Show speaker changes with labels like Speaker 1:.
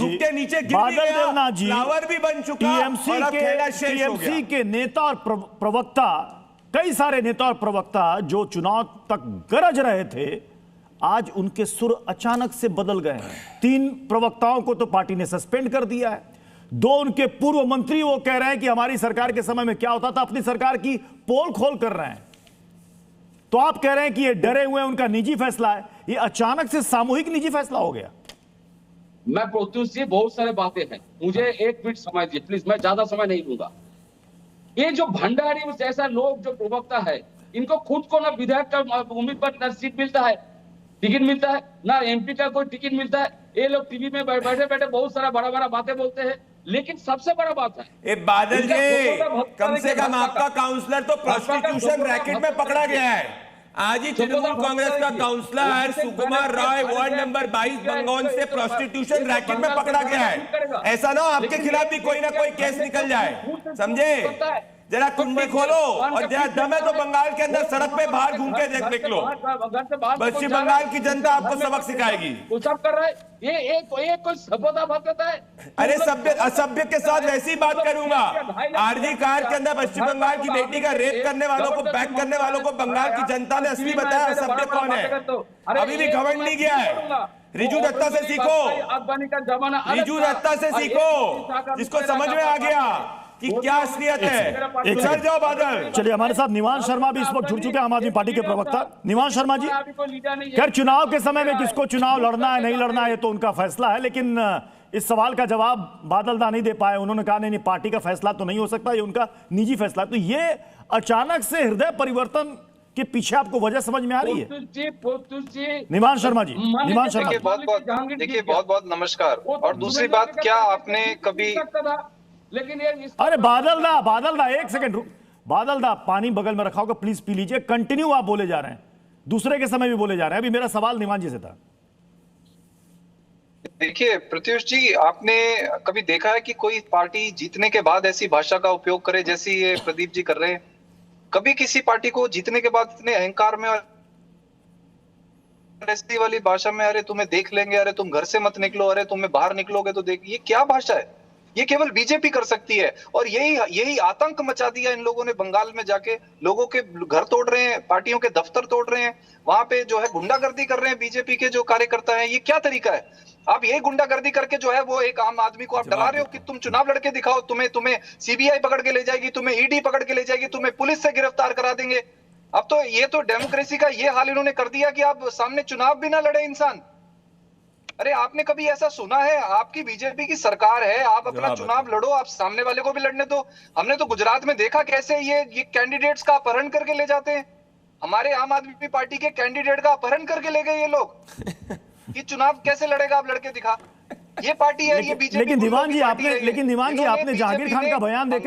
Speaker 1: धूप के नीचे गिर भी
Speaker 2: बादल
Speaker 1: गया,
Speaker 2: देवनाथ जी
Speaker 1: फ्लावर भी बन चुका और अब खेला शेष हो गया।
Speaker 2: टीएमसी के नेता और प्रवक्ता, कई सारे नेता और प्रवक्ता जो चुनाव तक गरज रहे थे, आज उनके सुर अचानक से बदल गए हैं। 3 प्रवक्ताओं को तो पार्टी ने सस्पेंड कर दिया है। 2 उनके पूर्व मंत्री वो कह रहे हैं कि हमारी सरकार के समय में क्या होता था, अपनी सरकार की पोल खोल कर रहे हैं। तो आप कह रहे हैं कि ये डरे हुए हैं, उनका निजी फैसला है। ये अचानक से सामूहिक निजी फैसला हो गया।
Speaker 3: मैं प्रत्युष जी, बहुत सारे बातें हैं, मुझे 1 मिनट समय दीजिए प्लीज, मैं ज्यादा समय नहीं दूंगा। ये जो भंडारी जैसा लोग जो प्रवक्ता है, इनको खुद को ना विधायक का उम्मीदवार ना सीट मिलता है, टिकट मिलता है, ना एमपी का कोई टिकट मिलता है। ये लोग टीवी में बैठे बैठे बहुत सारा बड़ा बड़ा बातें बोलते हैं, लेकिन सबसे बड़ा बात है
Speaker 1: बादल जी, कम से कम आपका काउंसलर तो प्रोस्टिट्यूशन रैकेट में पकड़ा गया है। आज ही तृणमूल कांग्रेस का काउंसलर सुकुमार राय वार्ड नंबर 22 बंगौन से प्रोस्टिट्यूशन रैकेट में पकड़ा गया है। ऐसा ना आपके खिलाफ भी कोई ना कोई केस निकल जाए, समझे? जरा कुंडी खोलो और जरा दम है तो बंगाल के अंदर सड़क पे बाहर घूम के देख लो। पश्चिम बंगाल की जनता आपको सबक सिखाएगी।
Speaker 3: सब कर रहा है ये कोई सभ्यता बात करता है।
Speaker 1: अरे सभ्य असभ्य के साथ वैसी बात करूंगा। आरजी कार के अंदर पश्चिम बंगाल की बेटी का रेप करने वालों को, बैक करने वालों को बंगाल की जनता ने असली बताया असभ्य कौन है। अभी भी घमंड नहीं किया है। रिजू दत्ता से सीखो, रिजू दत्ता से सीखो, जिसको समझ में आ गया कि क्या असलियत है। एक सर जाओ बादल।
Speaker 2: चलिए, हमारे साथ निवान शर्मा भी इस वक्त जुड़ चुके हैं, आम आदमी पार्टी के प्रवक्ता। निवान शर्मा जी, खैर चुनाव के समय में किसको चुनाव लड़ना है नहीं लड़ना है ये तो उनका फैसला है, लेकिन इस सवाल का जवाब बादल दा नहीं दे पाए। उन्होंने कहा नहीं, पार्टी का फैसला तो नहीं हो सकता, ये उनका निजी फैसला। तो ये अचानक से हृदय परिवर्तन के पीछे आपको वजह समझ में आ रही है? निवान शर्मा जी, निवान शर्मा,
Speaker 4: देखिए बहुत बहुत नमस्कार। और दूसरी बात, क्या आपने कभी,
Speaker 3: लेकिन
Speaker 2: अरे बादल दा 1 सेकंड रुक। बादल दा, पानी बगल में रखा होगा, प्लीज पी लीजिए। कंटिन्यू आप बोले जा रहे हैं, दूसरे के समय भी बोले जा रहे हैं। अभी मेरा सवाल निवान जी से था।
Speaker 4: देखिए प्रत्युष जी, आपने कभी देखा है कि कोई पार्टी जीतने के बाद ऐसी भाषा का उपयोग करे जैसी ये प्रदीप जी कर रहे हैं? कभी किसी पार्टी को जीतने के बाद इतने अहंकार में और ऐसी वाली भाषा में, अरे तुम्हें देख लेंगे, अरे तुम घर से मत निकलो, अरे तुम्हें बाहर निकलोगे तो देख, ये क्या भाषा है? ये केवल बीजेपी कर सकती है। और यही आतंक मचा दिया इन लोगों ने। बंगाल में जाके लोगों के घर तोड़ रहे हैं, पार्टियों के दफ्तर तोड़ रहे हैं, वहां पे जो है गुंडागर्दी कर रहे हैं बीजेपी के जो कार्यकर्ता हैं। ये क्या तरीका है? आप ये गुंडागर्दी करके जो है वो एक आम आदमी को आप डरा रहे हो कि तुम चुनाव लड़के दिखाओ, तुम्हें सीबीआई पकड़ के ले जाएगी, तुम्हें ईडी पकड़ के ले जाएगी, तुम्हें पुलिस से गिरफ्तार करा देंगे। अब तो ये तो डेमोक्रेसी का ये हाल इन्होंने कर दिया कि आप सामने चुनाव भी ना लड़े इंसान। अरे आपने कभी ऐसा सुना है? आपकी बीजेपी की सरकार है, आप अपना चुनाव लड़ो, आप सामने वाले को भी लड़ने दो। हमने तो गुजरात में देखा कैसे ये कैंडिडेट्स का अपहरण करके ले जाते हैं। हमारे आम आदमी पार्टी के कैंडिडेट का अपहरण करके ले गए ये लोग। ये चुनाव कैसे लड़ेगा? आप लड़के दिखा। ये पार्टी है, ये बीजेपी।
Speaker 2: लेकिन दीवान जी आपने जहांगीर खान का बयान देखा।